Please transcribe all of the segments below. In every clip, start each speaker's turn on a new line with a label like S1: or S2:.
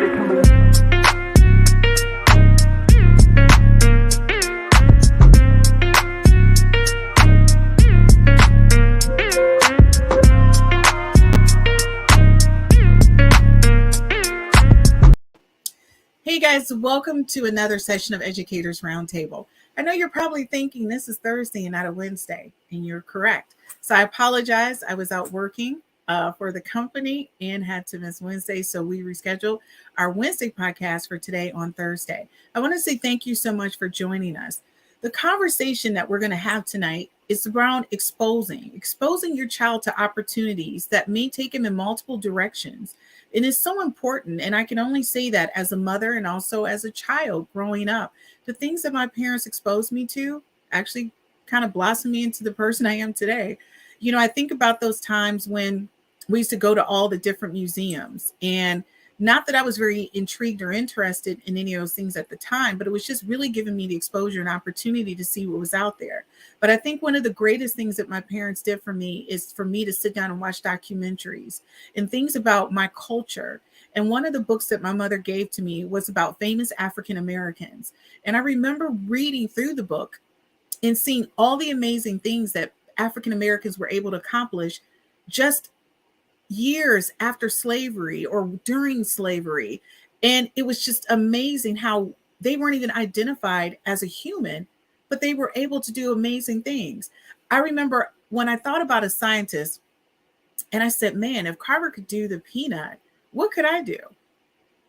S1: Hey guys, welcome to another session of Educators Roundtable. I know you're probably thinking this is Thursday and not a Wednesday, and you're correct. So I apologize. I was out working for the company and had to miss Wednesday, so we rescheduled our Wednesday podcast for today on Thursday. I want to say thank you so much for joining us. The conversation that we're going to have tonight is around exposing your child to opportunities that may take him in multiple directions. It is so important. And I can only say that as a mother and also as a child growing up, the things that my parents exposed me to actually kind of blossomed me into the person I am today. You know, I think about those times when we used to go to all the different museums, and not that I was very intrigued or interested in any of those things at the time, but it was just really giving me the exposure and opportunity to see what was out there. But I think one of the greatest things that my parents did for me is for me to sit down and watch documentaries and things about my culture. And one of the books that my mother gave to me was about famous African Americans. And I remember reading through the book and seeing all the amazing things that African Americans were able to accomplish just years after slavery or during slavery. And it was just amazing how they weren't even identified as a human, but they were able to do amazing things. I remember when I thought about a scientist and I said, man, if Carver could do the peanut, what could I do?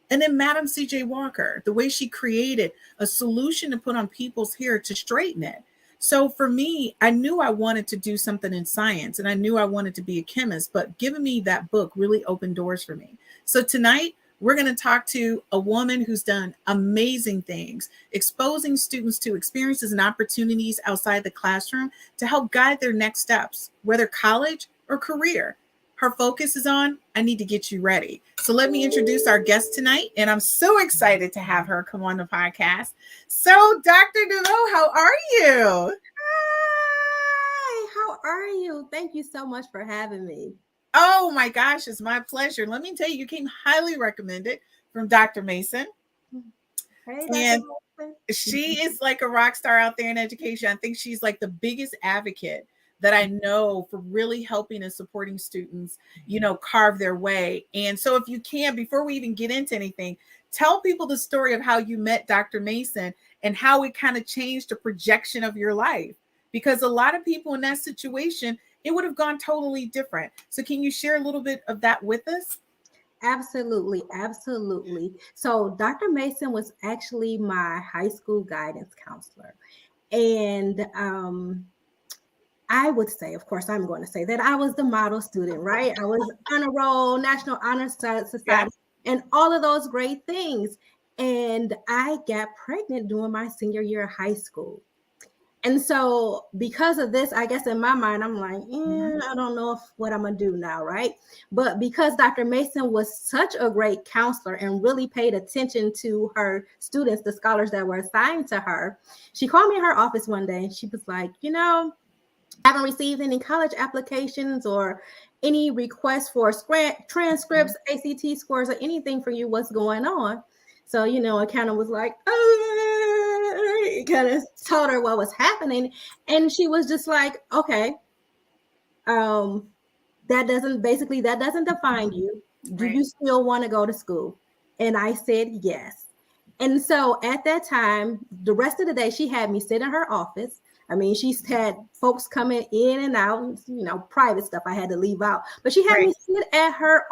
S1: And then Madam C.J. Walker, the way she created a solution to put on people's hair to straighten it. So for me, I knew I wanted to do something in science and I knew I wanted to be a chemist, but giving me that book really opened doors for me. So tonight, we're going to talk to a woman who's done amazing things, exposing students to experiences and opportunities outside the classroom to help guide their next steps, whether college or career. Her focus is on, I need to get you ready. So let me introduce our guest tonight. And I'm so excited to have her come on the podcast. So Dr. DeVoe, how are you?
S2: Hi, how are you? Thank you so much for having me.
S1: Oh my gosh, it's my pleasure. Let me tell you, you came highly recommended from Dr. Mason.
S2: Hey,
S1: and
S2: Dr. Mason.
S1: She is like a rock star out there in education. I think she's like the biggest advocate that I know for really helping and supporting students, you know, carve their way. And so if you can, before we even get into anything, tell people the story of how you met Dr. Mason and how it kind of changed the projection of your life. Because a lot of people in that situation, it would have gone totally different. So can you share a little bit of that with us?
S2: Absolutely, absolutely. So Dr. Mason was actually my high school guidance counselor. And I would say, of course, I'm going to say that I was the model student, right? I was honor roll, National Honor Society, and all of those great things. And I got pregnant during my senior year of high school. And so because of this, I guess in my mind, I'm like, I don't know what I'm going to do now, right? But because Dr. Mason was such a great counselor and really paid attention to her students, the scholars that were assigned to her, she called me in her office one day and she was like, you know, I haven't received any college applications or any requests for transcripts, ACT scores, or anything for you. What's going on? So, you know, I kind of was like, kind of told her what was happening. And she was just like, okay, that doesn't define you. Do you still want to go to school? And I said, yes. And so at that time, the rest of the day, she had me sit in her office. I mean, she's had folks coming in and out, you know, private stuff I had to leave out. But she had me sit in her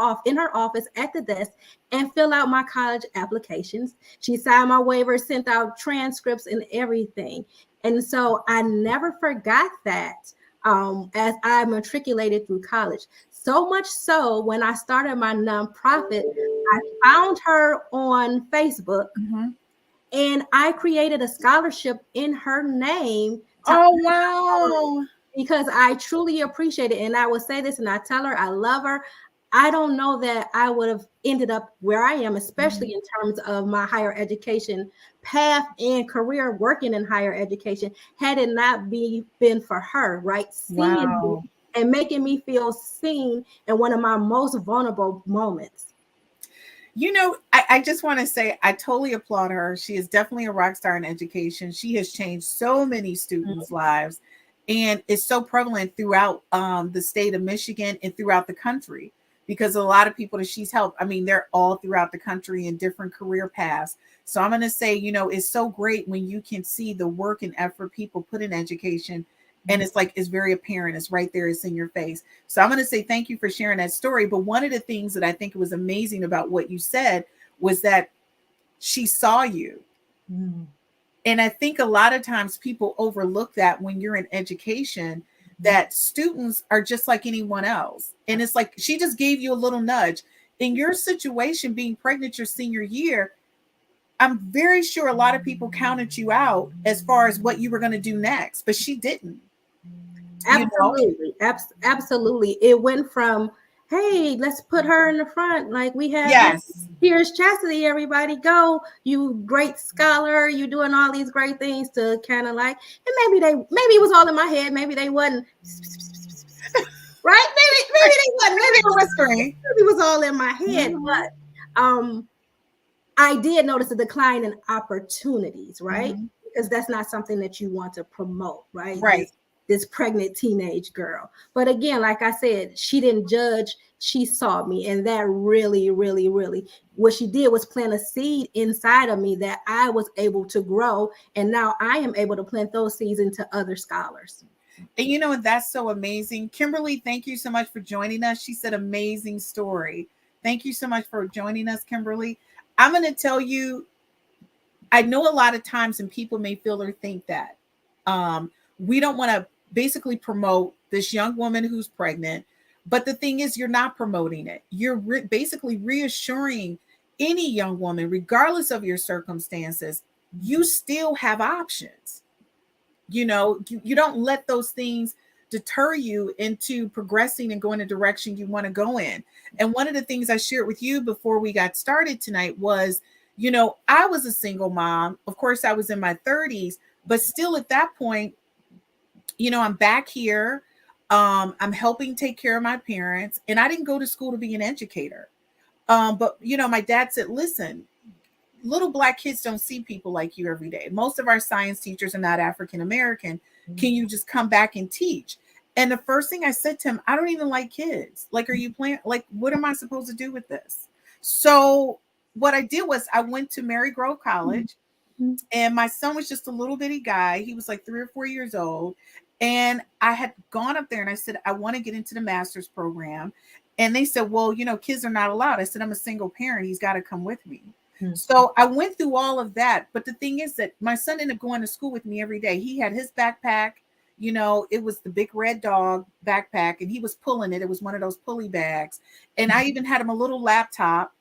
S2: office at the desk and fill out my college applications. She signed my waivers, sent out transcripts and everything. And so I never forgot that as I matriculated through college. So much so, when I started my nonprofit, I found her on Facebook. And I created a scholarship in her name.
S1: Oh, wow.
S2: Because I truly appreciate it. And I will say this, and I tell her I love her. I don't know that I would have ended up where I am, especially in terms of my higher education path and career working in higher education, had it not been for her, right? Seeing me and making me feel seen in one of my most vulnerable moments.
S1: I just want to say I totally applaud her. She is definitely a rock star in education. She has changed so many students' lives and is so prevalent throughout the state of Michigan and throughout the country because a lot of people that she's helped, I mean, they're all throughout the country in different career paths. So I'm going to say, it's so great when you can see the work and effort people put in education. And it's like, it's very apparent. It's right there. It's in your face. So I'm going to say thank you for sharing that story. But one of the things that I think was amazing about what you said was that she saw you.
S2: Mm.
S1: And I think a lot of times people overlook that when you're in education, that students are just like anyone else. And it's like she just gave you a little nudge. In your situation, being pregnant your senior year, I'm very sure a lot of people counted you out as far as what you were going to do next, but she didn't, you know?
S2: Absolutely. Absolutely. It went from, hey, let's put her in the front. Like we have this.
S1: Yes.
S2: Here's Chastity, everybody go. You great scholar. You doing all these great things to kind of like, and maybe it was all in my head. Maybe they wasn't. Right? Maybe they wasn't. Maybe it was all in my head.
S1: Mm-hmm.
S2: But I did notice a decline in opportunities, right?
S1: Mm-hmm.
S2: Because that's not something that you want to promote, right?
S1: Right.
S2: This pregnant teenage girl. But again, like I said, she didn't judge. She saw me. And that really, really, really, what she did was plant a seed inside of me that I was able to grow. And now I am able to plant those seeds into other scholars.
S1: And that's so amazing. Kimberly, thank you so much for joining us. She said amazing story. Thank you so much for joining us, Kimberly. I'm going to tell you, I know a lot of times, and people may feel or think that we don't want to basically promote this young woman who's pregnant. But the thing is, you're not promoting it. You're basically reassuring any young woman, regardless of your circumstances, you still have options. You don't let those things deter you into progressing and going the direction you want to go in. And one of the things I shared with you before we got started tonight was, I was a single mom. Of course, I was in my 30s, but still at that point, I'm back here. I'm helping take care of my parents, and I didn't go to school to be an educator. But my dad said, listen, little Black kids don't see people like you every day. Most of our science teachers are not African American. Can you just come back and teach? And the first thing I said to him, I don't even like kids. Like, are you playing? Like, what am I supposed to do with this? So what I did was I went to Mary Grove College, and my son was just a little bitty guy. He was like 3 or 4 years old. And I had gone up there and I said, I want to get into the master's program. And they said, well, kids are not allowed. I said, I'm a single parent. He's got to come with me. So I went through all of that. But the thing is that my son ended up going to school with me every day. He had his backpack, it was the big red dog backpack, and he was pulling it. It was one of those pulley bags. And I even had him a little laptop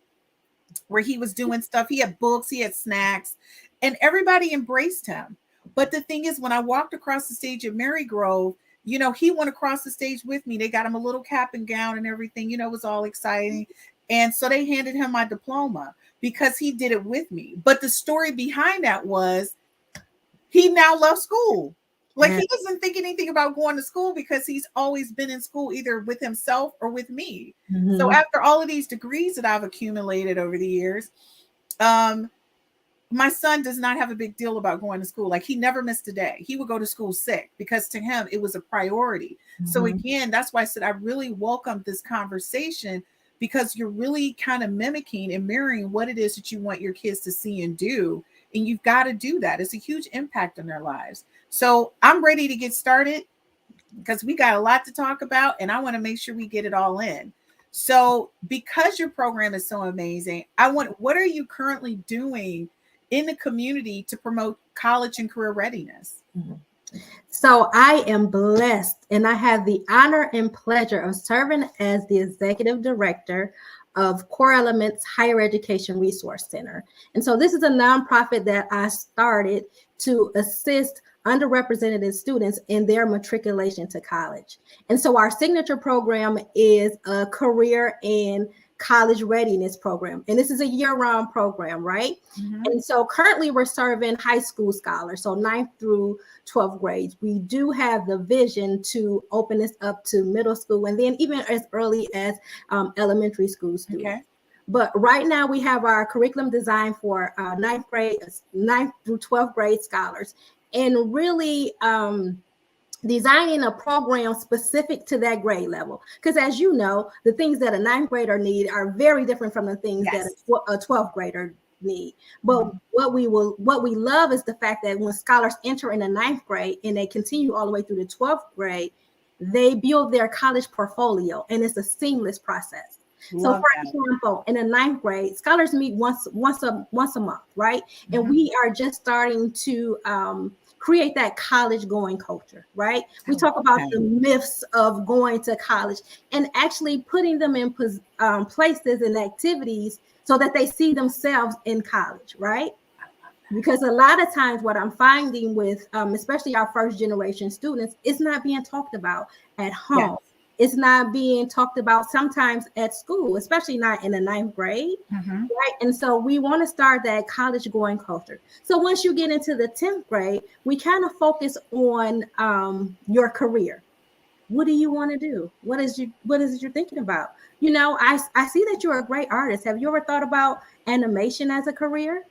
S1: where he was doing stuff. He had books, he had snacks, and everybody embraced him. But the thing is, when I walked across the stage at Mary Grove, he went across the stage with me. They got him a little cap and gown and everything, it was all exciting. And so they handed him my diploma because he did it with me. But the story behind that was he now loves school. Like, he doesn't think anything about going to school because he's always been in school either with himself or with me. So after all of these degrees that I've accumulated over the years, my son does not have a big deal about going to school. Like, he never missed a day. He would go to school sick because to him it was a priority. So again, that's why I said I really welcome this conversation, because you're really kind of mimicking and mirroring what it is that you want your kids to see and do. And you've got to do that. It's a huge impact on their lives. So I'm ready to get started because we got a lot to talk about and I want to make sure we get it all in. So because your program is so amazing, what are you currently doing in the community to promote college and career readiness?
S2: So I am blessed, and I have the honor and pleasure of serving as the executive director of Core Elements Higher Education Resource Center. And so this is a nonprofit that I started to assist underrepresented students in their matriculation to college. And so our signature program is a career and college readiness program. And this is a year-round program, right? And so currently we're serving high school scholars, so 9th through 12th grades. We do have the vision to open this up to middle school and then even as early as elementary school students. But right now we have our curriculum designed for ninth through 12th grade scholars, and really designing a program specific to that grade level. Because as you know, the things that a ninth grader need are very different from the things that
S1: Yes.
S2: a 12th grader need. But
S1: Mhm.
S2: what we love is the fact that when scholars enter in the ninth grade and they continue all the way through the 12th grade, they build their college portfolio, and it's a seamless process. So,
S1: Love
S2: for
S1: that.
S2: example, in the ninth grade, scholars meet once a month, right? And
S1: Mhm.
S2: we are just starting to create that college going culture, right? We talk about
S1: Okay.
S2: the myths of going to college and actually putting them in places and activities so that they see themselves in college, right? Because a lot of times what I'm finding with especially our first generation students, it's not being talked about at
S1: Yes.
S2: home. It's not being talked about sometimes at school, especially not in the ninth grade,
S1: Mhm.
S2: right? And so we want to start that college going culture. So once you get into the 10th grade, we kind of focus on your career. What do you want to do? What is it you're thinking about? You know, I see that you're a great artist. Have you ever thought about animation as a career?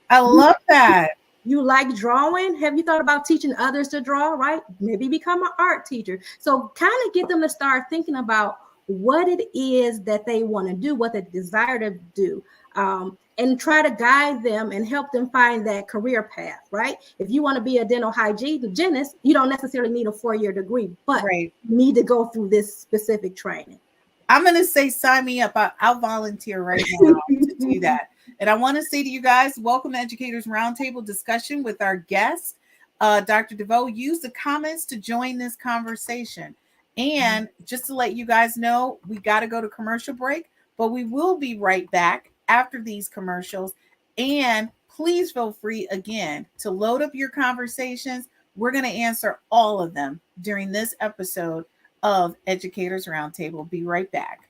S1: I love that.
S2: You like drawing? Have you thought about teaching others to draw, right? Maybe become an art teacher. So kind of get them to start thinking about what it is that they want to do, what they desire to do, and try to guide them and help them find that career path, right? If you want to be a dental hygienist, you don't necessarily need a 4-year degree, but
S1: Right.
S2: you need to go through this specific training.
S1: I'm going to say, sign me up. I'll volunteer right now to do that. And I want to say to you guys, welcome to Educators Roundtable discussion with our guest, Dr. DeVoe. Use the comments to join this conversation. And just to let you guys know, we got to go to commercial break, but we will be right back after these commercials. And please feel free again to load up your conversations. We're going to answer all of them during this episode of Educators Roundtable. Be right back.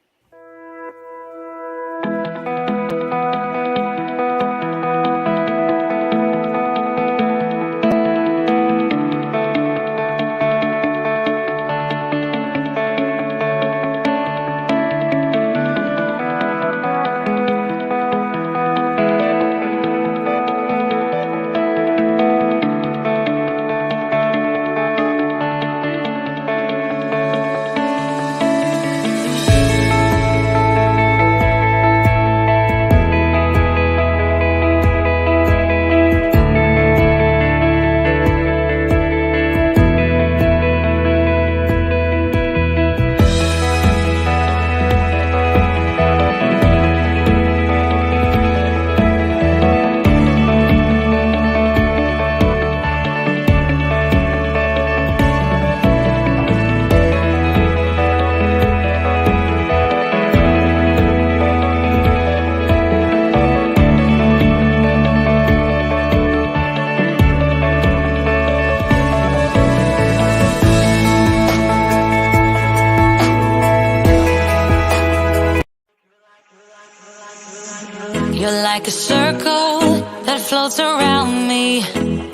S3: You're like a circle that floats around me,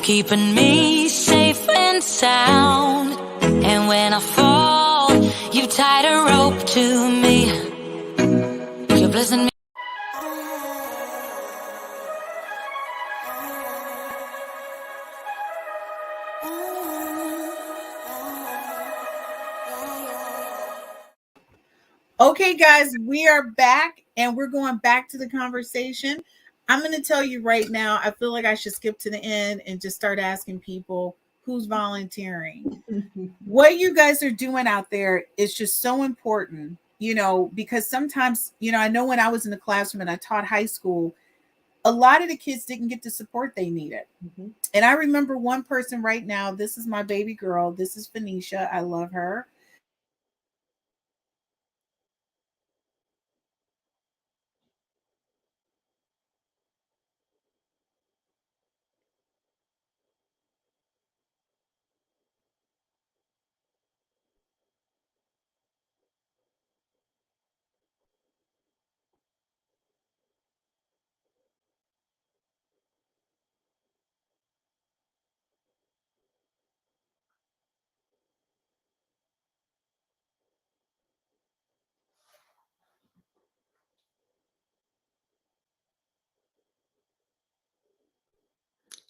S3: keeping me safe and sound. And when I fall, you tied a rope to me. You're blessing me.
S1: Okay, guys, we are back and we're going back to the conversation. I'm going to tell you right now, I feel like I should skip to the end and just start asking people who's volunteering. What you guys are doing out there is just so important, because sometimes, I know when I was in the classroom and I taught high school, a lot of the kids didn't get the support they needed.
S2: Mhm.
S1: And I remember one person right now. This is my baby girl. This is Phoenicia. I love her.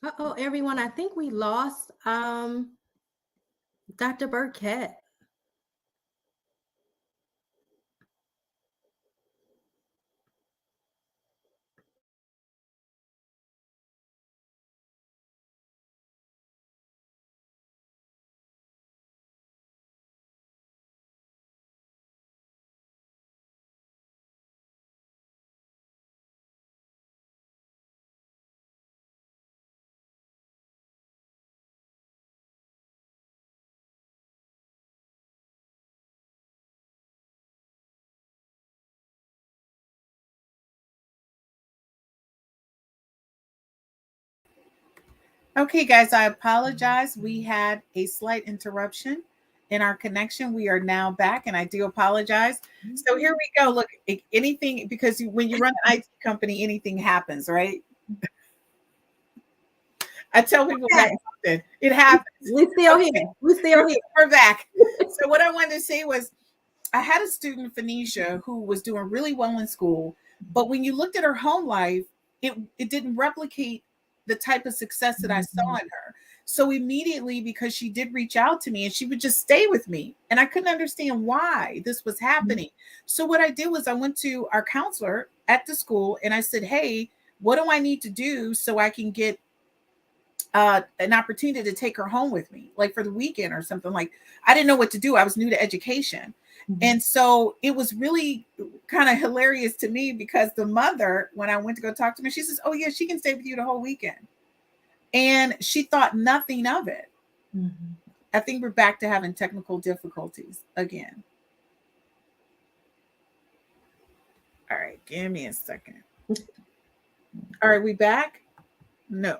S2: Uh-oh, everyone, I think we lost Dr. Burkett.
S1: Okay, guys, I apologize. We had a slight interruption in our connection. We are now back, and I do apologize. So here we go. Look, anything, because when you run an IT company, anything happens, right? I tell people that often. It happens.
S2: We still here. We still here.
S1: We're back. So what I wanted to say was, I had a student, Phoenicia, who was doing really well in school, but when you looked at her home life, it didn't replicate the type of success that I saw in her. So immediately, because she did reach out to me and she would just stay with me, and I couldn't understand why this was happening. So what I did was I went to our counselor at the school and I said, hey, what do I need to do so I can get an opportunity to take her home with me, like for the weekend or something? Like, I didn't know what to do. I was new to education. And so it was really kind of hilarious to me, because the mother, when I went to go talk to her, she says, oh yeah, she can stay with you the whole weekend. And she thought nothing of it. I think we're back to having technical difficulties again. All right, give me a second. All right, we back? No.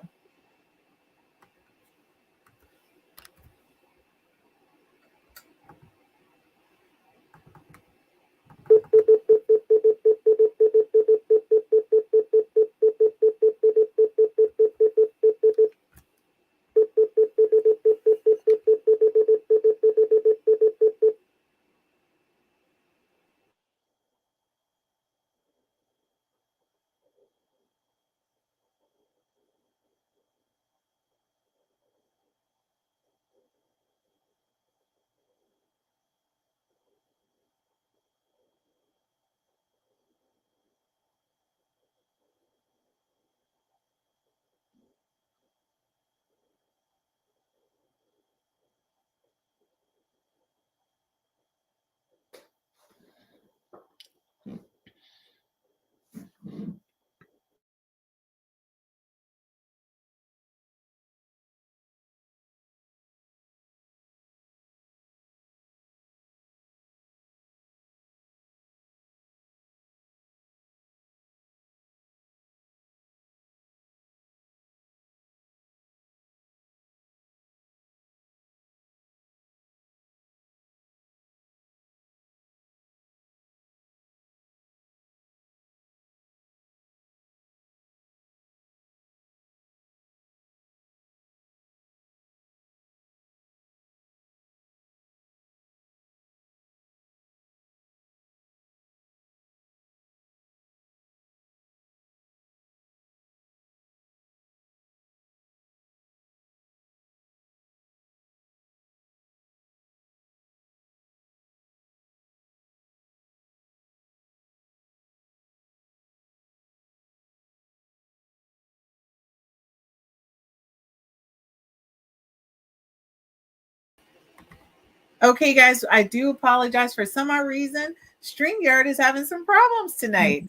S1: Okay, guys, I do apologize. For some odd reason, StreamYard is having some problems tonight.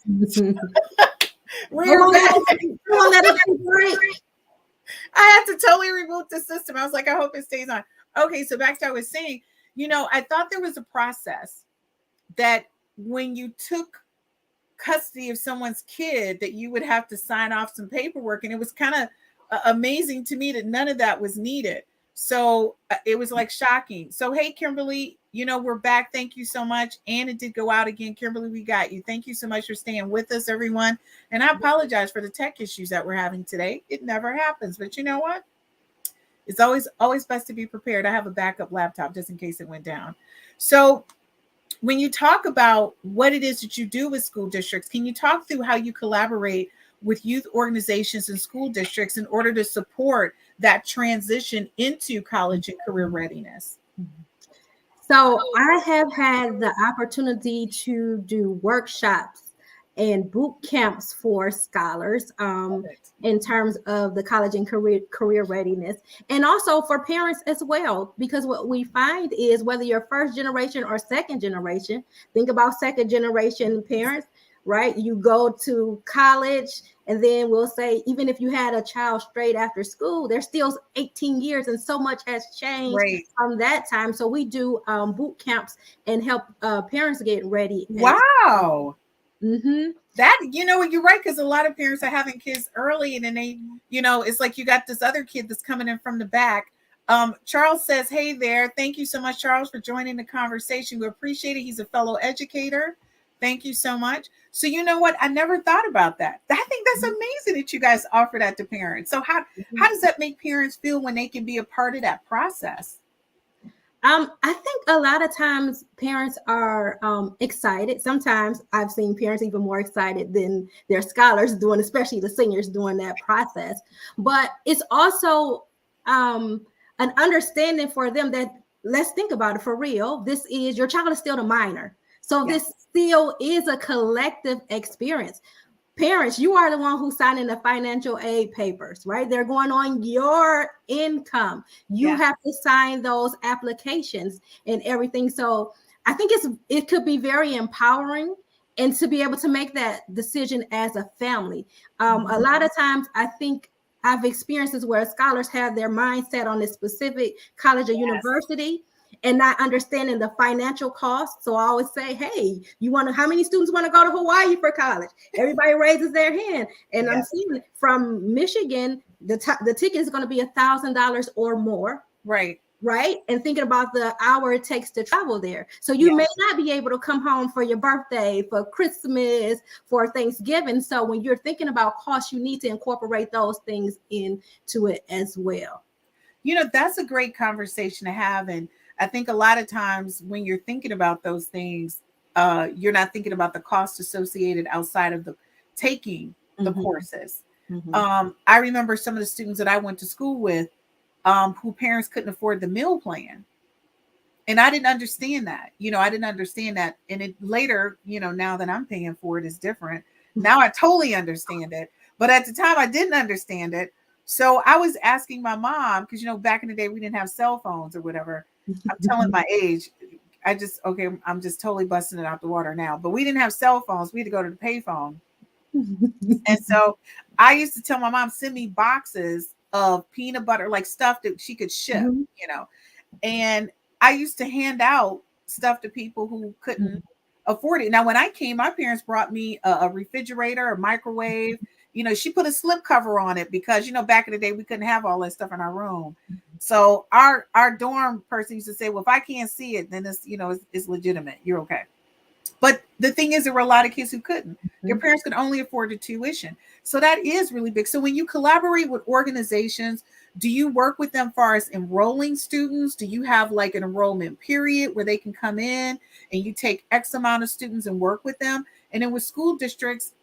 S1: We're back. I had to totally reboot the system. I was like, I hope it stays on. Okay, so back to what I was saying, I thought there was a process that when you took custody of someone's kid, that you would have to sign off some paperwork. And it was kind of amazing to me that none of that was needed. So it was like shocking. So, hey, Kimberly, we're back. Thank you so much. And it did go out again. Kimberly, we got you. Thank you so much for staying with us, everyone. And I apologize for the tech issues that we're having today. It never happens. But you know what? It's always best to be prepared. I have a backup laptop just in case it went down. So when you talk about what it is that you do with school districts, can you talk through how you collaborate with youth organizations and school districts in order to support that transition into college and career readiness?
S2: So I have had the opportunity to do workshops and boot camps for scholars in terms of the college and career readiness, and also for parents as well. Because what we find is whether you're first generation or second generation, think about second generation parents, right? You go to college, and then we'll say, even if you had a child straight after school, there's still 18 years, and so much has changed
S1: Right.
S2: from that time. So we do boot camps and help parents get ready.
S1: Wow.
S2: Mm-hmm.
S1: That, you're right, because a lot of parents are having kids early, and then they, it's like you got this other kid that's coming in from the back. Charles says, hey there. Thank you so much, Charles, for joining the conversation. We appreciate it. He's a fellow educator. Thank you so much. So you know what? I never thought about that. I think that's amazing that you guys offer that to parents. So how does that make parents feel when they can be a part of that process?
S2: I think a lot of times parents are excited. Sometimes I've seen parents even more excited than their scholars doing, especially the seniors doing that process. But it's also an understanding for them that, let's think about it for real. This is, your child is still the minor. So this still is a collective experience. Parents, you are the one who's signing the financial aid papers, right? They're going on your income. You have to sign those applications and everything. So I think it could be very empowering, and to be able to make that decision as a family. A lot of times I think I've experienced this where scholars have their mindset on a specific college or university, and not understanding the financial costs. So I always say, hey, how many students want to go to Hawaii for college? Everybody raises their hand. And I'm seeing from Michigan, the ticket is going to be $1,000 or more.
S1: Right.
S2: Right. And thinking about the hour it takes to travel there. So you may not be able to come home for your birthday, for Christmas, for Thanksgiving. So when you're thinking about costs, you need to incorporate those things into it as well.
S1: That's a great conversation to have. And I think a lot of times when you're thinking about those things, you're not thinking about the cost associated outside of the taking the courses. I remember some of the students that I went to school with who parents couldn't afford the meal plan. And I didn't understand that. I didn't understand that. And it later, now that I'm paying for it is different. Now I totally understand it. But at the time I didn't understand it. So I was asking my mom, because, back in the day, we didn't have cell phones or whatever. I'm telling my age. I'm just totally busting it out the water now. But we didn't have cell phones. We had to go to the payphone. And so I used to tell my mom, send me boxes of peanut butter, like stuff that she could ship, And I used to hand out stuff to people who couldn't afford it. Now, when I came, my parents brought me a refrigerator, a microwave. She put a slip cover on it because, back in the day, we couldn't have all that stuff in our room. So our dorm person used to say, well, if I can't see it, then it's legitimate. You're okay. But the thing is, there were a lot of kids who couldn't. Their parents could only afford the tuition. So that is really big. So when you collaborate with organizations, do you work with them as far as enrolling students? Do you have like an enrollment period where they can come in and you take X amount of students and work with them? And then with school districts,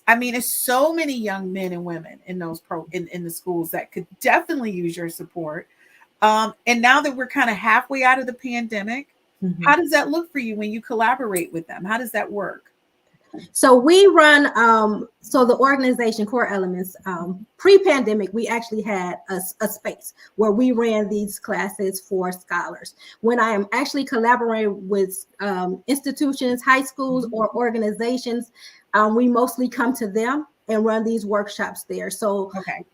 S1: I mean, it's so many young men and women in those in the schools that could definitely use your support. And now that we're kind of halfway out of the pandemic, how does that look for you when you collaborate with them? How does that work?
S2: So we run, so the organization Core Elements, pre-pandemic, we actually had a space where we ran these classes for scholars. When I am actually collaborating with institutions, high schools, or organizations, we mostly come to them and run these workshops there. So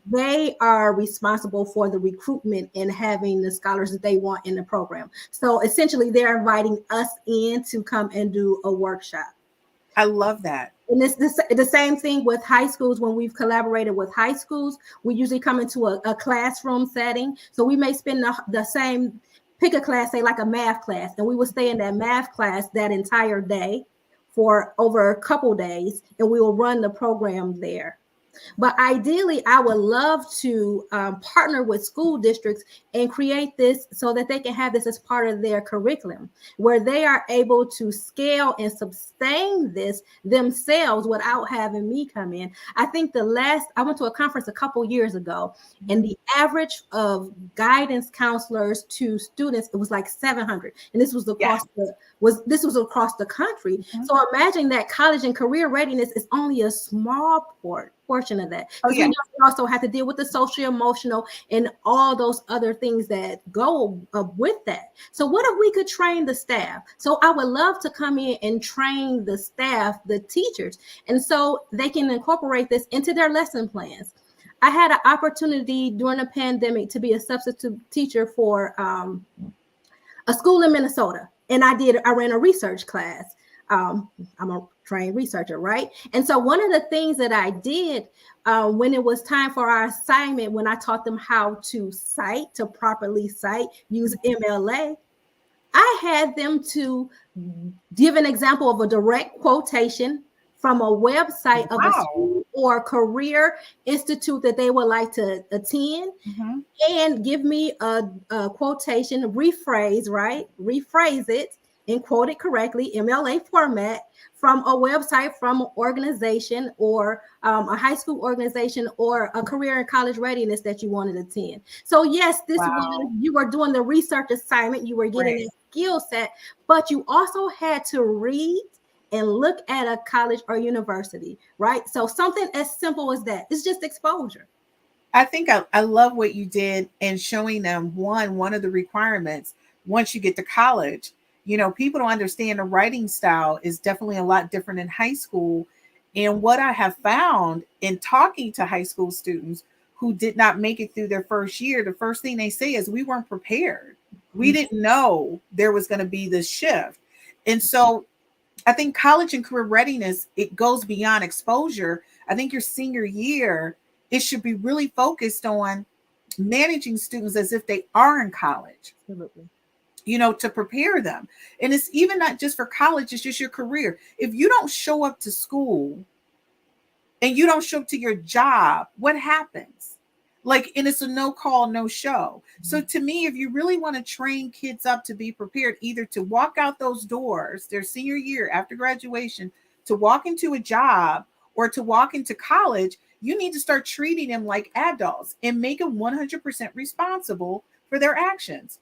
S2: they are responsible for the recruitment and having the scholars that they want in the program. So essentially, they're inviting us in to come and do a workshop.
S1: I love that.
S2: And it's the same thing with high schools. When we've collaborated with high schools, we usually come into a classroom setting. So we may spend the same, pick a class, say like a math class, and we will stay in that math class that entire day for over a couple days, and we will run the program there. But ideally, I would love to partner with school districts and create this so that they can have this as part of their curriculum, where they are able to scale and sustain this themselves without having me come in. I think I went to a conference a couple years ago, and the average of guidance counselors to students, it was like 700, and this was across across the country.
S1: Mm-hmm.
S2: So imagine that college and career readiness is only a small portion of that, because we also have to deal with the social, emotional, and all those other things that go with that. So what if we could train the staff? So I would love to come in and train the staff, the teachers, and so they can incorporate this into their lesson plans. I had an opportunity during the pandemic to be a substitute teacher for a school in Minnesota, and I ran a research class. I'm a trained researcher, right? And so one of the things that I did when it was time for our assignment, when I taught them how to properly cite, use MLA, I had them to give an example of a direct quotation from a website of a school or career institute that they would like to attend, and give me a quotation, rephrase it and quote it correctly, MLA format, from a website, from an organization, or a high school organization, or a career and college readiness that you wanted to attend. So yes, you were doing the research assignment, you were getting a skill set, but you also had to read and look at a college or university, right? So something as simple as that. It's just exposure.
S1: I think I love what you did in showing them one of the requirements once you get to college. People don't understand the writing style is definitely a lot different in high school. And what I have found in talking to high school students who did not make it through their first year, the first thing they say is, we weren't prepared. We didn't know there was going to be this shift. And so I think college and career readiness, it goes beyond exposure. I think your senior year, it should be really focused on managing students as if they are in college.
S2: Absolutely.
S1: To prepare them. And it's even not just for college, it's just your career. If you don't show up to school and you don't show up to your job, what happens? And it's a no call, no show. So to me, if you really want to train kids up to be prepared, either to walk out those doors their senior year after graduation, to walk into a job, or to walk into college, you need to start treating them like adults and make them 100% responsible for their actions.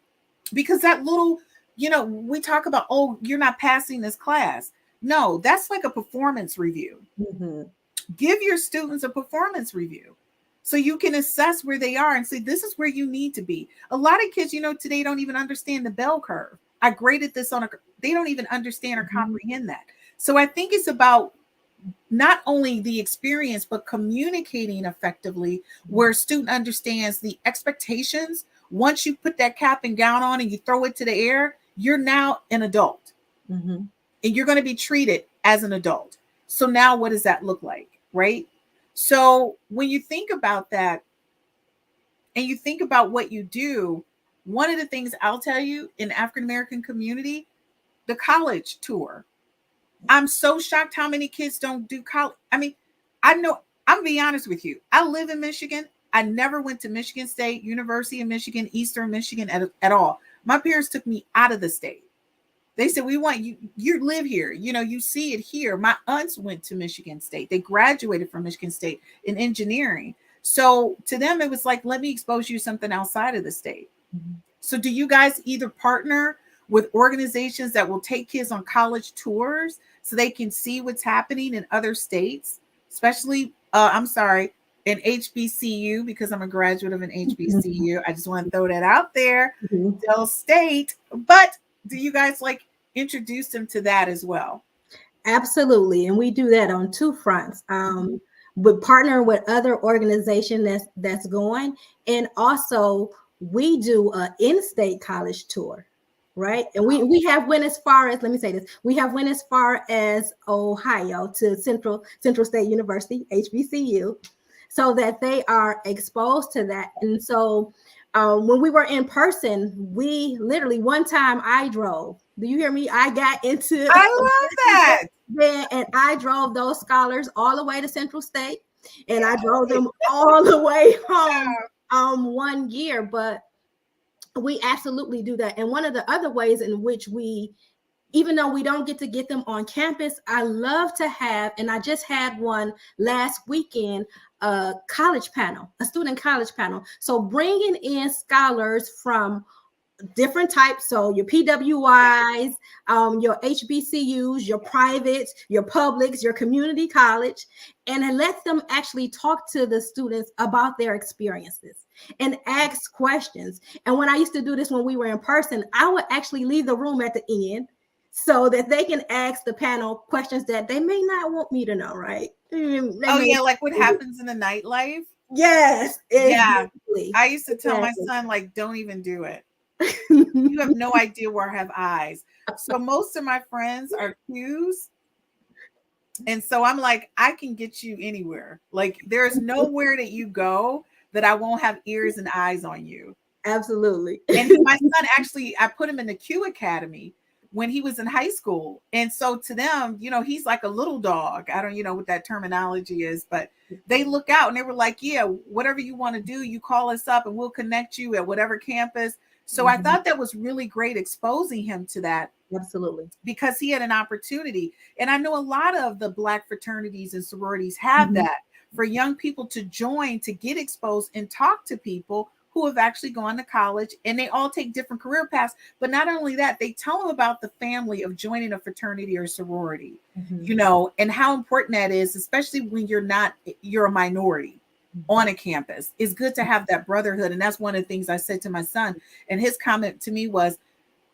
S1: Because that little, we talk about, oh, you're not passing this class. No, that's like a performance review. Give your students a performance review so you can assess where they are and say, this is where you need to be. A lot of kids, today don't even understand the bell curve. I graded this they don't even understand or comprehend that. So I think it's about not only the experience, but communicating effectively, where a student understands the expectations. Once you put that cap and gown on and you throw it to the air, you're now an adult, and you're going to be treated as an adult. So now what does that look like? Right? So when you think about that and you think about what you do, one of the things I'll tell you in the African-American community, the college tour. I'm so shocked how many kids don't do college. I mean, I'm going to be honest with you. I live in Michigan. I never went to Michigan State, University of Michigan, Eastern Michigan at all. My parents took me out of the state. They said, we want you, you live here. You see it here. My aunts went to Michigan State. They graduated from Michigan State in engineering. So to them, it was like, let me expose you to something outside of the state. So do you guys either partner with organizations that will take kids on college tours so they can see what's happening in other states, especially, in HBCU, because I'm a graduate of an HBCU. I just want to throw that out there, Del State. But do you guys introduce them to that as well?
S2: Absolutely. And we do that on two fronts. We partner with other organizations that's going, and also we do an in-state college tour. Right. And we have went as far as, let me say this, we have went as far as Ohio to Central State University, HBCU, so that they are exposed to that. And so when we were in person, we literally, one time I drove. Do you hear me? I got into.
S1: I love that.
S2: And I drove those scholars all the way to Central State. and I drove them all the way home 1 year. But we absolutely do that. And one of the other ways in which we, even though we don't get them on campus, I love to have, and I just had one last weekend, a college panel, a student college panel. So bringing in scholars from different types. So your PWIs, your HBCUs, your privates, your publics, your community college, and I let them actually talk to the students about their experiences and ask questions. And when I used to do this when we were in person, I would actually leave the room at the end so that they can ask the panel questions that they may not want me to know, right?
S1: Yeah, like what happens in the nightlife?
S2: Yes.
S1: Yeah.
S2: Exactly.
S1: I used to tell my son, like, don't even do it. You have no idea where I have eyes. So most of my friends are Qs. And so I'm like, I can get you anywhere. Like, there's nowhere that you go that I won't have ears and eyes on you.
S2: Absolutely.
S1: And my son, actually, I put him in the Q Academy when he was in high school. And so to them, he's like a little dog. I don't what that terminology is, but they look out and they were like, yeah, whatever you want to do, you call us up and we'll connect you at whatever campus. So I thought that was really great, exposing him to that.
S2: Absolutely.
S1: Because he had an opportunity. And I know a lot of the Black fraternities and sororities have that for young people to join, to get exposed and talk to people who have actually gone to college, and they all take different career paths. But not only that, they tell them about the family of joining a fraternity or sorority, and how important that is, especially when you're a minority on a campus. It's good to have that brotherhood. And that's one of the things I said to my son. And his comment to me was,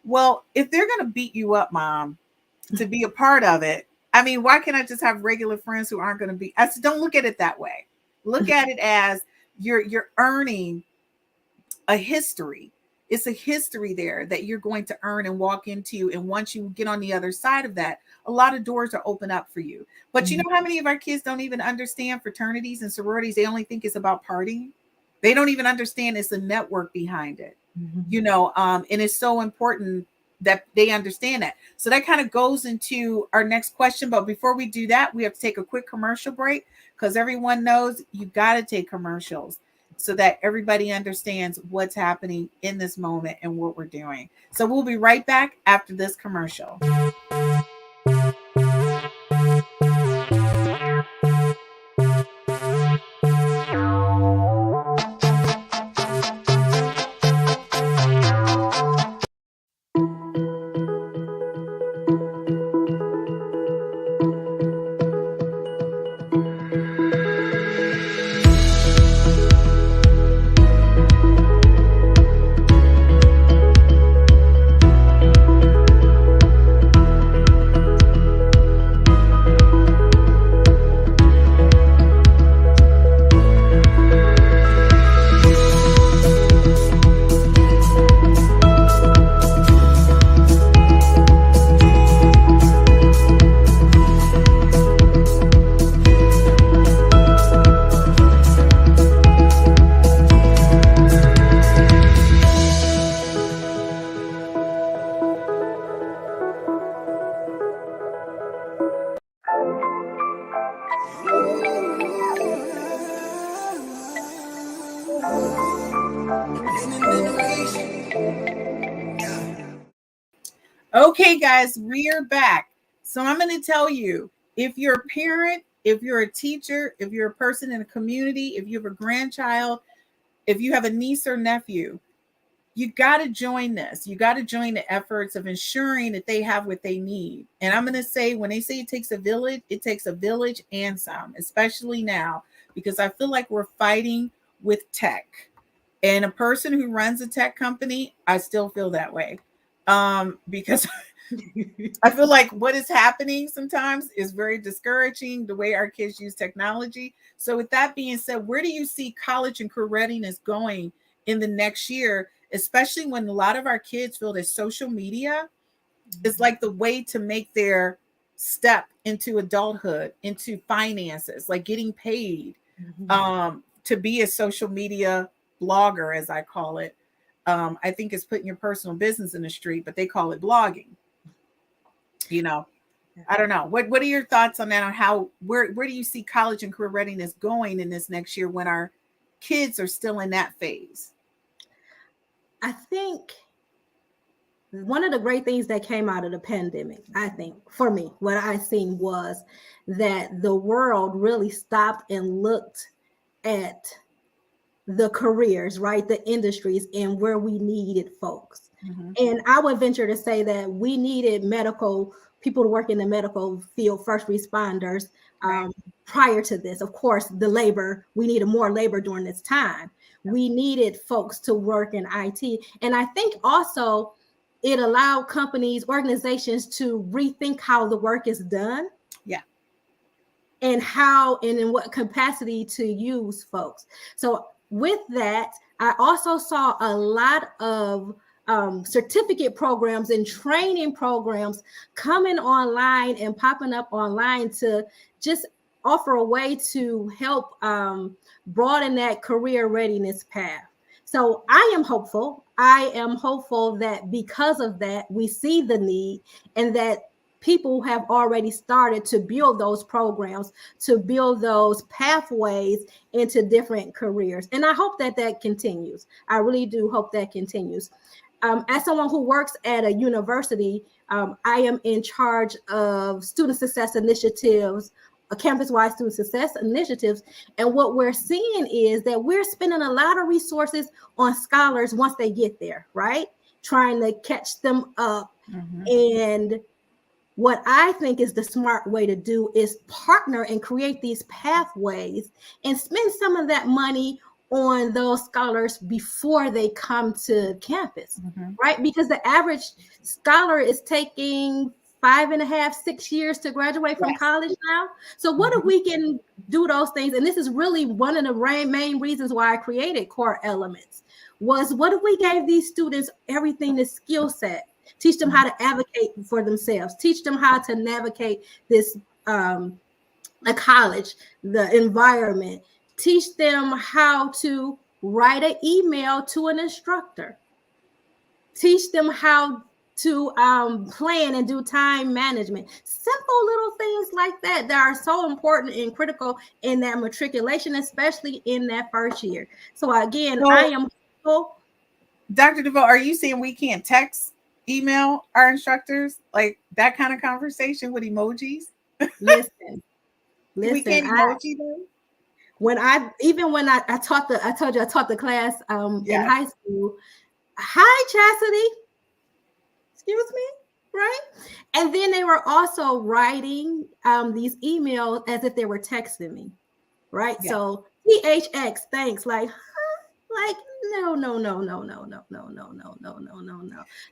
S1: well, if they're going to beat you up, Mom, to be a part of it, I mean, why can't I just have regular friends who aren't going to be? I said, don't look at it that way. Look at it as you're earning a history. It's a history there that you're going to earn and walk into. And once you get on the other side of that, a lot of doors are open up for you. But you know how many of our kids don't even understand fraternities and sororities? They only think it's about partying. They don't even understand it's a network behind it, and it's so important that they understand that. So that kind of goes into our next question. But before we do that, we have to take a quick commercial break, because everyone knows you got to take commercials so that everybody understands what's happening in this moment and what we're doing. So we'll be right back after this commercial. Okay, guys, we're back. So I'm going to tell you, if you're a parent, if you're a teacher, if you're a person in a community, if you have a grandchild, if you have a niece or nephew, you got to join this. You got to join the efforts of ensuring that they have what they need. And I'm going to say, when they say it takes a village and some, especially now, because I feel like we're fighting with tech. And a person who runs a tech company, I still feel that way. Because I feel like what is happening sometimes is very discouraging, the way our kids use technology. So with that being said, where do you see college and career readiness going in the next year, especially when a lot of our kids feel that social media is like the way to make their step into adulthood, into finances, like getting paid to be a social media blogger, as I call it. I think it's putting your personal business in the street, but they call it blogging. I don't know. What are your thoughts on that? On how where do you see college and career readiness going in this next year when our kids are still in that phase?
S2: I think one of the great things that came out of the pandemic, I think, for me, what I seen was that the world really stopped and looked at the careers, right? The industries and where we needed folks.
S1: Mm-hmm.
S2: And I would venture to say that we needed medical people to work in the medical field, first responders.
S1: Right.
S2: Prior to this, of course, the labor, we needed more labor during this time. We needed folks to work in IT. And I think also it allowed companies, organizations to rethink how the work is done.
S1: Yeah.
S2: And how and in what capacity to use folks. So with that, I also saw a lot of certificate programs and training programs coming online and popping up online to just offer a way to help broaden that career readiness path. So I am hopeful. I am hopeful that because of that, we see the need and that people have already started to build those programs, to build those pathways into different careers. And I hope that that continues. I really do hope that continues. As someone who works at a university, I am in charge of student success initiatives, campus-wide student success initiatives. And what we're seeing is that we're spending a lot of resources on scholars once they get there, right? Trying to catch them up.
S1: Mm-hmm.
S2: And what I think is the smart way to do is partner and create these pathways and spend some of that money on those scholars before they come to campus,
S1: Mm-hmm.
S2: right? Because the average scholar is taking 5.5, 6 years to graduate from
S1: Yes.
S2: college now. So what if we can do those things? And this is really one of the main reasons why I created Core Elements was what if we gave these students everything, the skill set, teach them how to advocate for themselves, teach them how to navigate this a college, the environment, teach them how to write an email to an instructor, teach them how to plan and do time management, simple little things like that that are so important and critical in that matriculation, especially in that first year. So again,
S1: So,
S2: I am hopeful.
S1: Dr. DeVoe, are you saying we can't text, email our instructors, like that kind of conversation with emojis?
S2: Listen,
S1: We
S2: listen.
S1: can't emoji them?
S2: When I taught I told you I taught the class in
S1: Yeah.
S2: high school. Hi, Chastity. Excuse me, right? And then they were also writing these emails as if they were texting me, right?
S1: Yeah.
S2: So THX, thanks, like, huh? Like, no.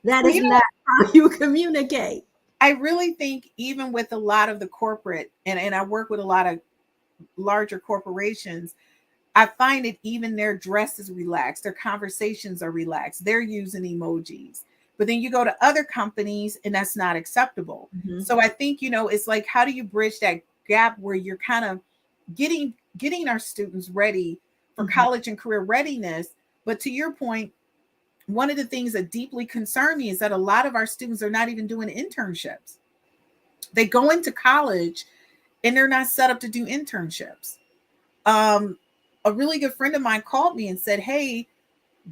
S2: That
S1: Well,
S2: is
S1: you know,
S2: not how you communicate.
S1: I really think even with a lot of the corporate, and I work with a lot of larger corporations, I find it even their dress is relaxed, their conversations are relaxed, they're using emojis. But then you go to other companies and that's not acceptable.
S2: Mhm.
S1: So I think, it's like, how do you bridge that gap where you're kind of getting our students ready for
S2: Mhm.
S1: college and career readiness? But to your point, one of the things that deeply concern me is that a lot of our students are not even doing internships. They go into college and they're not set up to do internships. A really good friend of mine called me and said, "Hey,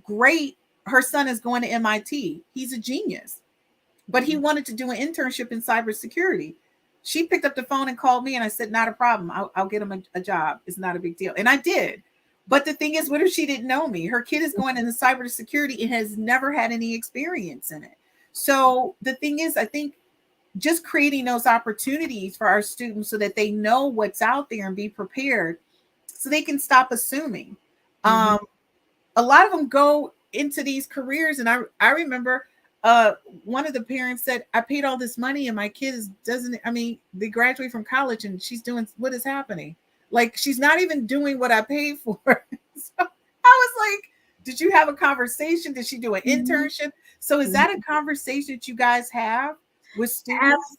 S1: great, her son is going to MIT. He's a genius, but he wanted to do an internship in cybersecurity." She picked up the phone and called me, and I said, "Not a problem. I'll get him a job. It's not a big deal." And I did. But the thing is, what if she didn't know me? Her kid is going into cybersecurity and has never had any experience in it. So the thing is, I think just creating those opportunities for our students so that they know what's out there and be prepared so they can stop assuming.
S2: Mhm.
S1: A lot of them go into these careers, and I remember one of the parents said, "I paid all this money and my kid doesn't, I mean, they graduate from college and she's doing, what is happening? Like, she's not even doing what I paid for." So I was like, did you have a conversation? Did she do an
S2: Mhm.
S1: internship? So is that a conversation that you guys have with students?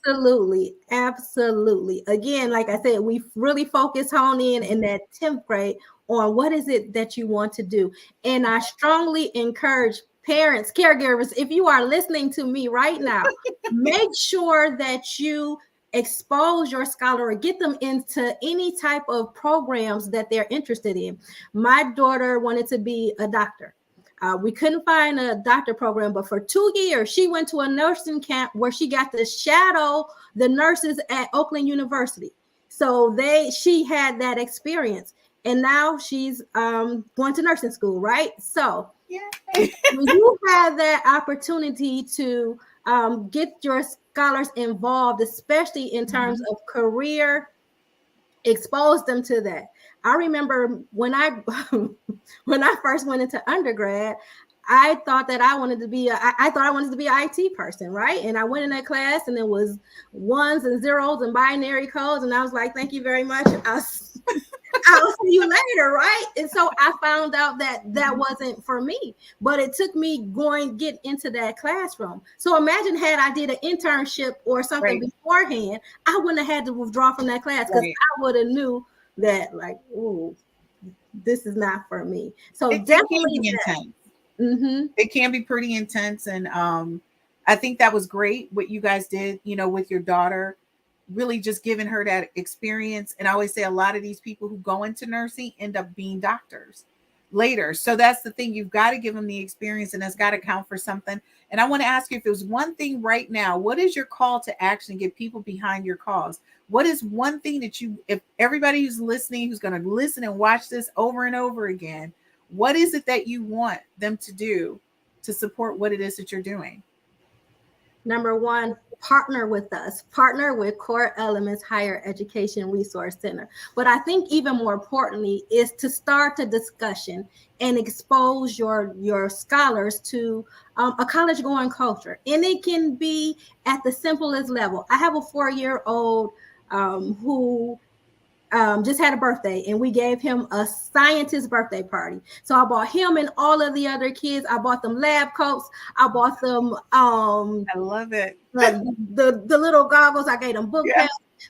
S2: Absolutely. Again, like I said, we really hone in that 10th grade on what is it that you want to do. And I strongly encourage parents, caregivers, if you are listening to me right now, make sure that you expose your scholar or get them into any type of programs that they're interested in. My daughter wanted to be a doctor. We couldn't find a doctor program, but for 2 years, she went to a nursing camp where she got to shadow the nurses at Oakland University. So she had that experience, and now she's going to nursing school, right? So when you have that opportunity to get your scholars involved, especially in terms of career, expose them to that. I remember when I when I first went into undergrad, I thought that I wanted to be I thought I wanted to be an IT person, right? And I went in that class, and it was ones and zeros and binary codes, and I was like, "Thank you very much. I'll see you later," right? And so I found out that that wasn't for me, but it took me get into that classroom. So imagine had I did an internship or something beforehand, I wouldn't have had to withdraw from that class, because I would have knew that, like, ooh, this is not for me. So
S1: it
S2: definitely
S1: can be intense. It can be pretty intense, and I think that was great what you guys did, with your daughter, really just giving her that experience. And I always say a lot of these people who go into nursing end up being doctors later. So that's the thing. You've got to give them the experience, and that's got to count for something. And I want to ask you, if there's one thing right now, what is your call to action? Get people behind your cause. What is one thing that if everybody who's listening, who's going to listen and watch this over and over again, what is it that you want them to do to support what it is that you're doing?
S2: Number one, partner with us, partner with Core Elements Higher Education Resource Center. But I think even more importantly is to start a discussion and expose your scholars to a college going culture. And it can be at the simplest level. I have a 4-year-old who just had a birthday, and we gave him a scientist birthday party. So I bought him and all of the other kids, I bought them lab coats. I bought them
S1: I love it.
S2: the little goggles. I gave them book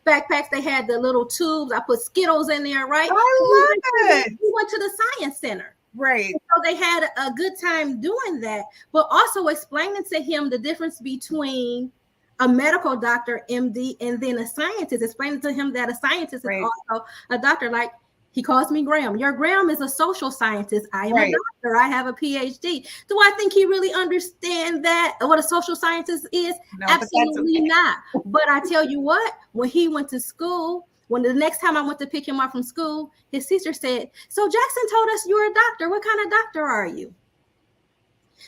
S2: backpacks. They had the little tubes. I put Skittles in there, right?
S1: I love it.
S2: We went to the science center.
S1: Right.
S2: So they had a good time doing that, but also explaining to him the difference between a medical doctor, MD, and then a scientist, explaining to him that a scientist is also a doctor. Like, he calls me Graham. Your Graham is a social scientist. I am a doctor. I have a PhD. Do I think he really understands that, what a social scientist is? No, absolutely not. But I tell you what, when he went to school, when the next time I went to pick him up from school, his sister said, "So Jackson told us you're a doctor. What kind of doctor are you?"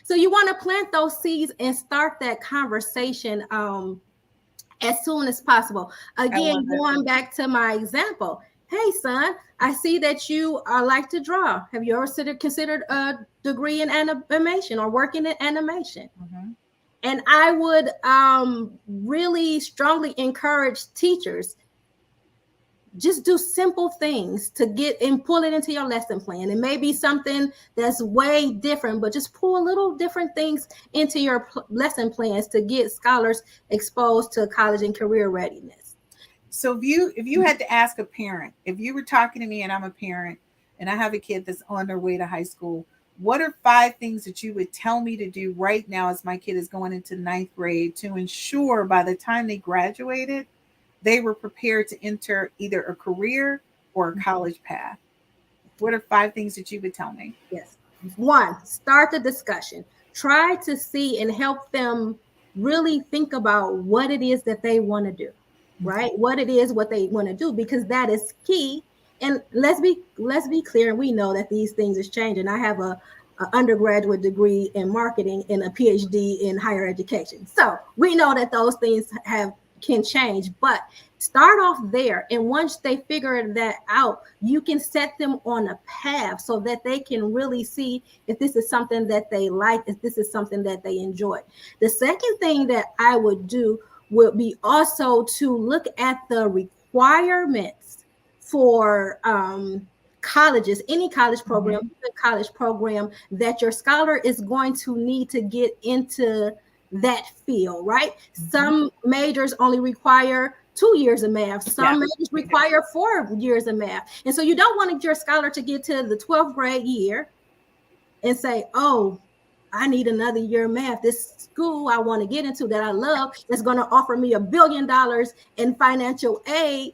S2: So you want to plant those seeds and start that conversation as soon as possible. Again, going back to my example, hey, son, I see that you like to draw. Have you ever considered a degree in animation or working in animation? And I would really strongly encourage teachers, just do simple things to get and pull it into your lesson plan. It may be something that's way different, but just pull little different things into your lesson plans to get scholars exposed to college and career readiness.
S1: So if you had to ask a parent, if you were talking to me and I'm a parent and I have a kid that's on their way to high school, what are 5 things that you would tell me to do right now as my kid is going into 9th grade to ensure by the time they graduated, they were prepared to enter either a career or a college path? What are 5 things that you would tell me?
S2: Yes. 1, start the discussion. Try to see and help them really think about what it is that they want to do, right? What they want to do, because that is key. And let's be clear. We know that these things is changing. I have a undergraduate degree in marketing and a PhD in higher education. So we know that those things can change, but start off there. And once they figure that out, you can set them on a path so that they can really see if this is something that they like, if this is something that they enjoy. The second thing that I would do would be also to look at the requirements for colleges, any college program, that your scholar is going to need to get into that field, right? Some majors only require 2 years of math. Some majors require 4 years of math. And so you don't want your scholar to get to the 12th grade year and say, "Oh, I need another year of math. This school I want to get into that I love that's going to offer me $1 billion in financial aid,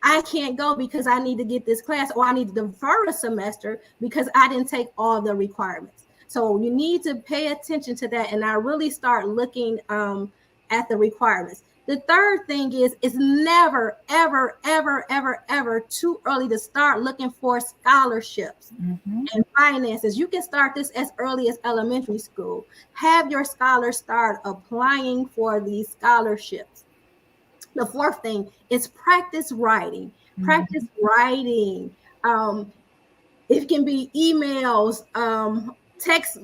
S2: I can't go because I need to get this class, or I need to defer a semester because I didn't take all the requirements. So you need to pay attention to that, and I really start looking at the requirements. The third thing is it's never, ever, ever, ever, ever too early to start looking for scholarships and finances. You can start this as early as elementary school. Have your scholars start applying for these scholarships. The fourth thing is practice writing. Practice writing. It can be emails, text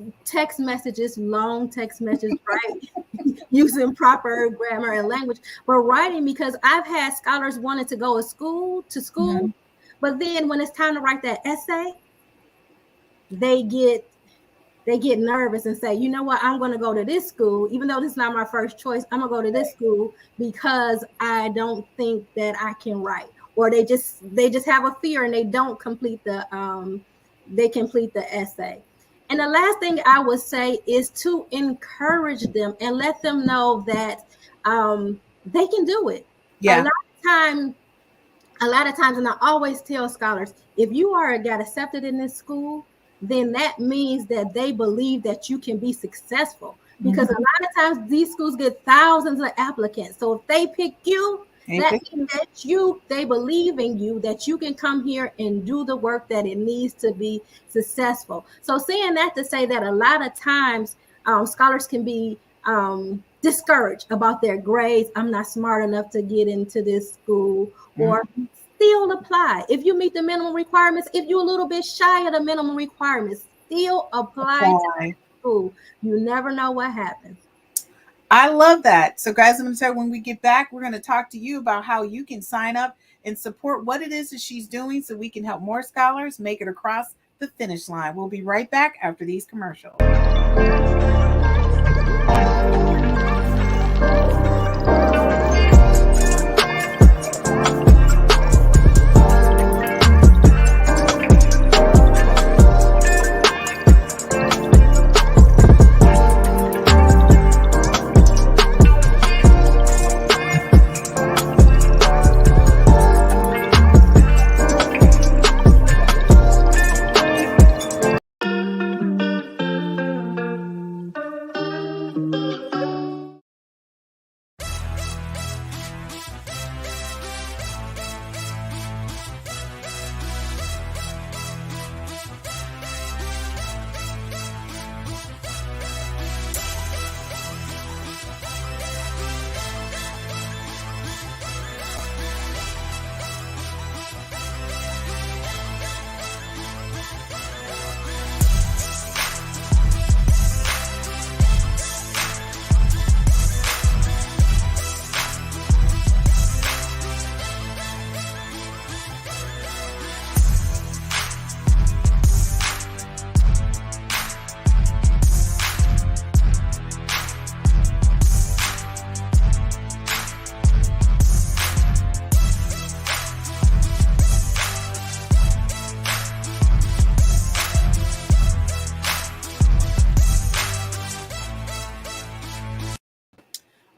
S2: messages, long text messages, right? Using proper grammar and language, but writing, because I've had scholars wanting to go to school, but then when it's time to write that essay, they get nervous and say, you know what, I'm going to go to this school, even though this is not my first choice. I'm going to go to this school because I don't think that I can write, or they just have a fear and they don't complete the essay. And the last thing I would say is to encourage them and let them know that they can do it.
S1: Yeah.
S2: A lot of times, and I always tell scholars, if you got accepted in this school, then that means that they believe that you can be successful, because a lot of times these schools get thousands of applicants. So if they pick you, that means that they believe in you, that you can come here and do the work that it needs to be successful. So saying that to say that a lot of times scholars can be discouraged about their grades. I'm not smart enough to get into this school, or still apply. If you meet the minimum requirements, if you're a little bit shy of the minimum requirements, still apply to school. You never know what happens.
S1: I love that. So guys, I'm going to tell you, when we get back, we're going to talk to you about how you can sign up and support what it is that she's doing, so we can help more scholars make it across the finish line. We'll be right back after these commercials.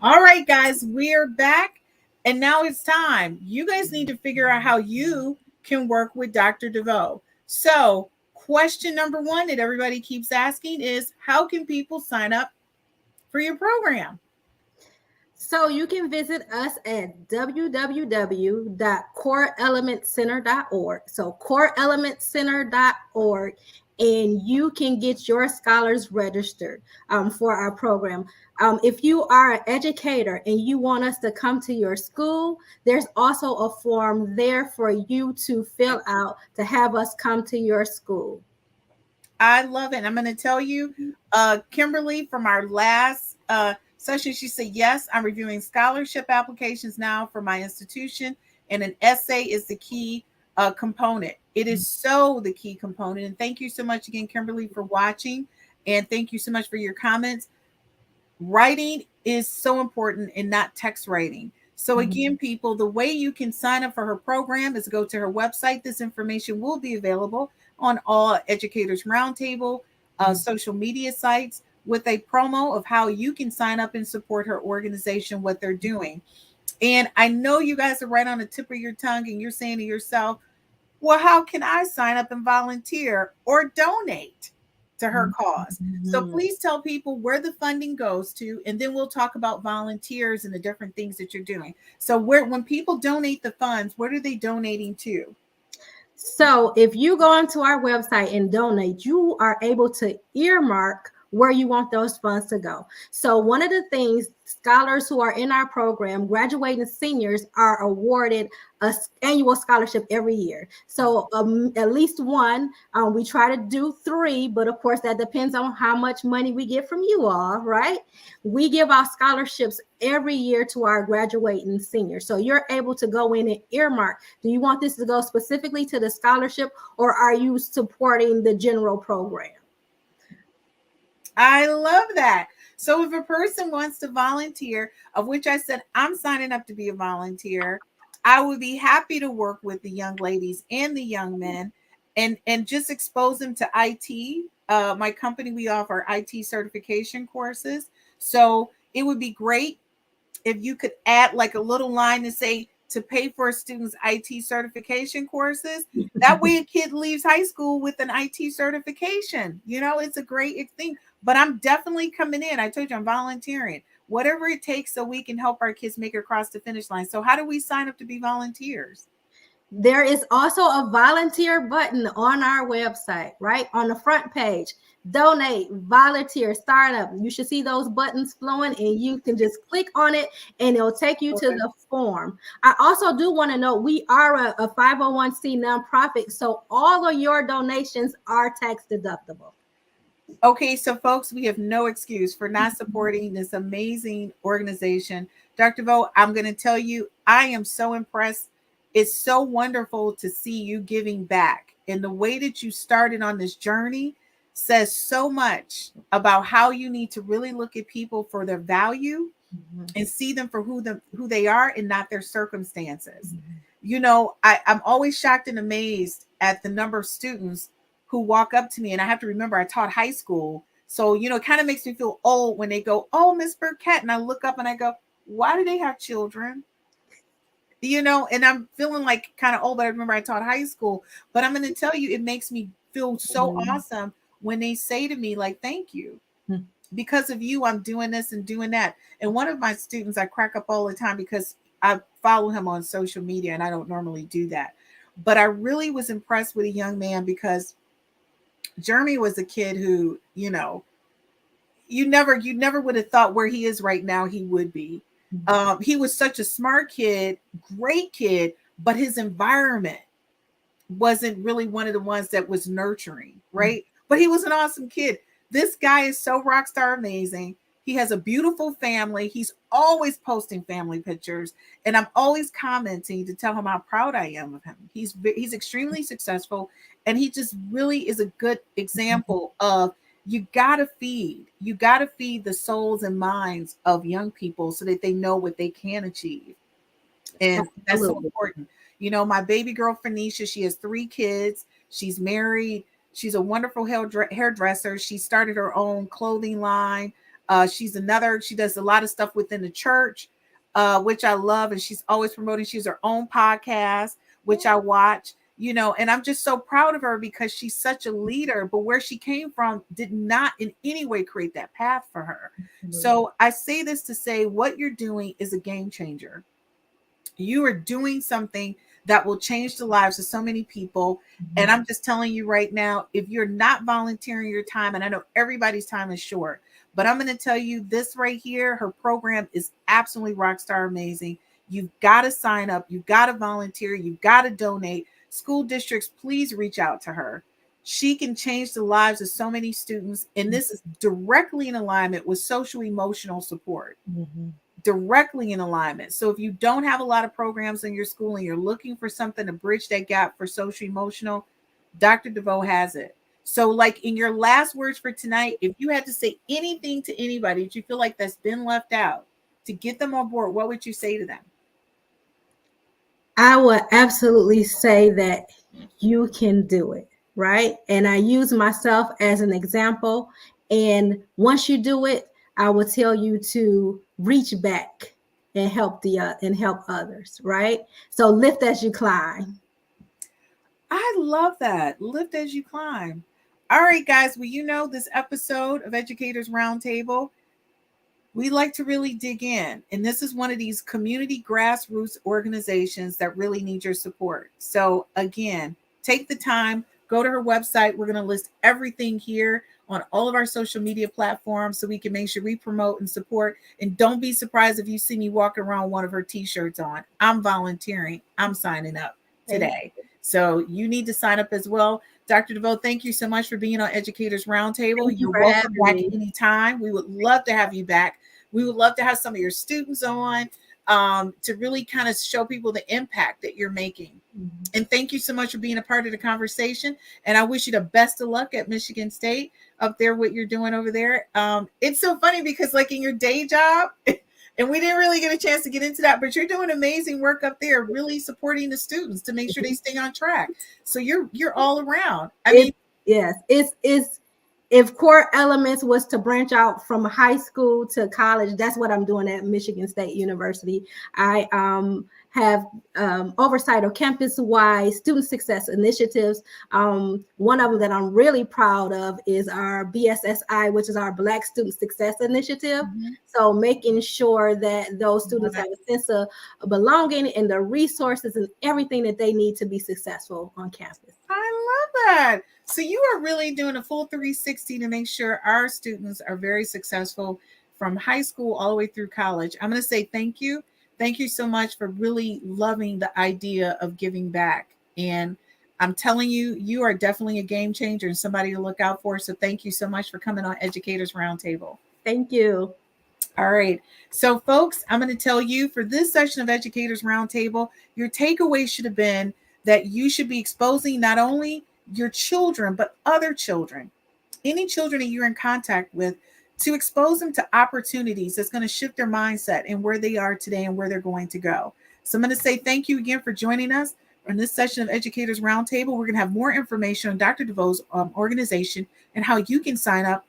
S1: All right, guys, we're back. And now it's time. You guys need to figure out how you can work with Dr. DeVoe. So, question number one that everybody keeps asking is, how can people sign up for your program?
S2: So you can visit us at www.coreelementcenter.org. So coreelementcenter.org, and you can get your scholars registered for our program. If you are an educator and you want us to come to your school, there's also a form there for you to fill out to have us come to your school.
S1: I love it. I'm going to tell you, Kimberly, from our last session, she said, yes, I'm reviewing scholarship applications now for my institution, and an essay is the key component. It is so the key component. And thank you so much again, Kimberly, for watching, and thank you so much for your comments. Writing is so important, and not text writing. So again, people, the way you can sign up for her program is go to her website. This information will be available on all Educators Roundtable social media sites with a promo of how you can sign up and support her organization, what they're doing. And I know you guys are right on the tip of your tongue and you're saying to yourself, well, how can I sign up and volunteer or donate to her cause? So
S2: Mhm.
S1: please tell people where the funding goes to, and then we'll talk about volunteers and the different things that you're doing. So when people donate the funds, what are they donating to?
S2: So if you go onto our website and donate, you are able to earmark where you want those funds to go. So one of the things, scholars who are in our program, graduating seniors, are awarded a annual scholarship every year. So at least one. We try to do three, but of course that depends on how much money we get from you all, right? We give out scholarships every year to our graduating seniors. So you're able to go in and earmark. Do you want this to go specifically to the scholarship, or are you supporting the general program?
S1: I love that. So if a person wants to volunteer, of which I said I'm signing up to be a volunteer, I would be happy to work with the young ladies and the young men and just expose them to IT. My company, we offer IT certification courses. So it would be great if you could add like a little line to say to pay for a student's IT certification courses. That way a kid leaves high school with an IT certification. You know, it's a great thing. But I'm definitely coming in. I told you I'm volunteering. Whatever it takes so we can help our kids make it across the finish line. So how do we sign up to be volunteers?
S2: There is also a volunteer button on our website, right? On the front page. Donate, volunteer, start up. You should see those buttons flowing, and you can just click on it and it'll take you to
S1: Okay.
S2: the form. I also do want to note we are a 501c nonprofit, so all of your donations are tax deductible.
S1: Okay, so folks, we have no excuse for not supporting this amazing organization. Dr. Vo, I'm going to tell you, I am so impressed. It's so wonderful to see you giving back. And the way that you started on this journey says so much about how you need to really look at people for their value and see them for who they are and not their circumstances. You know, I'm always shocked and amazed at the number of students who walk up to me, and I have to remember I taught high school. So, you know, it kind of makes me feel old when they go, "Oh, Miss Burkett," and I look up and I go, "Why do they have children?" You know, and I'm feeling like kind of old, but I remember I taught high school. But I'm going to tell you, it makes me feel so awesome when they say to me, like, "Thank you. Because of you, I'm doing this and doing that." And one of my students, I crack up all the time because I follow him on social media and I don't normally do that. But I really was impressed with a young man because Jeremy was a kid who, you know, you never would have thought where he is right now he would be. He was such a smart kid, great kid, but his environment wasn't really one of the ones that was nurturing, right? But he was an awesome kid. This guy is so rock star amazing. He has a beautiful family. He's always posting family pictures, and I'm always commenting to tell him how proud I am of him. He's extremely successful, and he just really is a good example of you got to feed the souls and minds of young people so that they know what they can achieve, and that's so
S2: Absolutely.
S1: important. You know, my baby girl Phoenicia, she has 3 kids. She's married. She's a wonderful hairdresser. She started her own clothing line. She does a lot of stuff within the church, which I love, and she's always promoting. She has her own podcast, which I watch. You know, and I'm just so proud of her because she's such a leader. But where she came from did not in any way create that path for her. So I say this to say what you're doing is a game changer. You are doing something that will change the lives of so many people. And I'm just telling you right now, if you're not volunteering your time, and I know everybody's time is short, but I'm going to tell you this right here, her program is absolutely rock star amazing. You've got to sign up, you've got to volunteer, you've got to donate. School districts, please reach out to her. She can change the lives of so many students, and this is directly in alignment with social emotional support, directly in alignment. So if you don't have a lot of programs in your school and you're looking for something to bridge that gap for social emotional, Dr. DeVoe has it. So, like in your last words for tonight, if you had to say anything to anybody that you feel like that's been left out to get them on board, what would you say to them?
S2: I would absolutely say that you can do it. right? And I use myself as an example. And once you do it, I will tell you to reach back and help others, right? So lift as you climb.
S1: I love that. Lift as you climb. All right, guys. Well, this episode of Educators Roundtable, we like to really dig in. And this is one of these community grassroots organizations that really need your support. So, again, take the time, go to her website. We're going to list everything here on all of our social media platforms so we can make sure we promote and support. And don't be surprised if you see me walking around one of her t-shirts on. I'm volunteering. I'm signing up today. So you need to sign up as well. Dr. DeVoe, thank you so much for being on Educators Roundtable.
S2: Thank you
S1: You're
S2: for
S1: welcome
S2: having
S1: back
S2: me.
S1: anytime. We would love to have you back. We would love to have some of your students on to really kind of show people the impact that you're making. Mm-hmm. And thank you so much for being a part of the conversation. And I wish you the best of luck at Michigan State up there, what you're doing over there. It's so funny because like in your day job, and we didn't really get a chance to get into that, but you're doing amazing work up there, really supporting the students to make sure they stay on track. So you're all around.
S2: Yes, it's if core elements was to branch out from high school to college, that's what I'm doing at Michigan State University. I have oversight of campus-wide student success initiatives. One of them that I'm really proud of is our BSSI, which is our Black Student Success Initiative. Mm-hmm. So making sure that those students have a sense of belonging and the resources and everything that they need to be successful on campus.
S1: I love that. So you are really doing a full 360 to make sure our students are very successful from high school all the way through college. I'm going to say thank you. Thank you so much for really loving the idea of giving back. And I'm telling you, you are definitely a game changer and somebody to look out for. So thank you so much for coming on Educators Roundtable.
S2: Thank you.
S1: All right. So folks, I'm going to tell you for this session of Educators Roundtable, your takeaway should have been that you should be exposing not only your children, but other children, any children that you're in contact with, to expose them to opportunities that's going to shift their mindset and where they are today and where they're going to go. So I'm going to say thank you again for joining us on this session of Educators Roundtable. We're going to have more information on Dr. DeVoe's organization and how you can sign up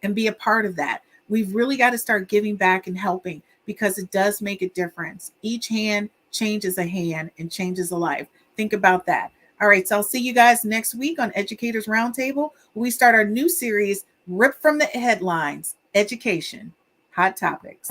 S1: and be a part of that. We've really got to start giving back and helping because it does make a difference. Each hand changes a hand and changes a life. Think about that. All right, so I'll see you guys next week on Educators Roundtable. We start our new series, Ripped from the Headlines, Education, Hot Topics.